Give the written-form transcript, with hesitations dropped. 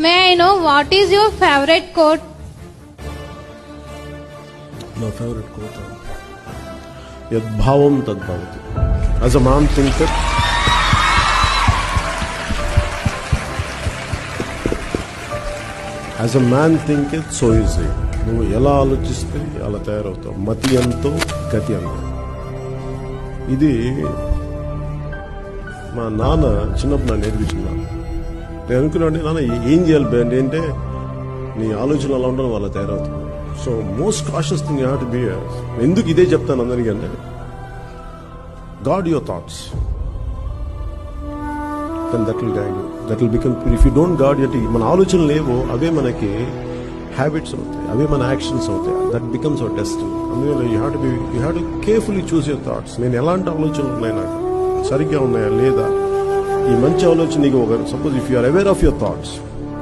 May I know what is your favorite quote? My favorite quote. Yadbhavam tadbhavati. As a man thinketh, as a man thinketh, so is he. నువ్వు ఎలా ఆలోచిస్తే అలా తయారవుతావు. మతి ఎంతో గతి ఎంతో. ఇది మా నాన్న చిన్నప్పుడు నన్ను నేర్పించున్నాను. నేను అనుకున్నాను, నాన్న ఏం చేయాలి బ్యాండ్ అంటే నీ ఆలోచన అలా ఉండడం వాళ్ళ తయారవుతుంది. So most cautious thing you have to be. ఎందుకు ఇదే చెప్తాను అందరికీ అంటే, God your thoughts, then that will guide you, that will become pure. If you don't guard your మన ఆలోచనలు లేవో అవే మనకి హ్యాబిట్స్ అవుతాయి, అవే మన యాక్షన్స్ అవుతాయి. That becomes our destiny. అందువల్ల you have to carefully choose your thoughts. నేను ఎలాంటి ఆలోచనలు ఉన్నాయి, నాకు సరిగ్గా ఉన్నాయా లేదా, ఈ మంచి ఆలోచన నీకు ఒక suppose if you are aware of your thoughts,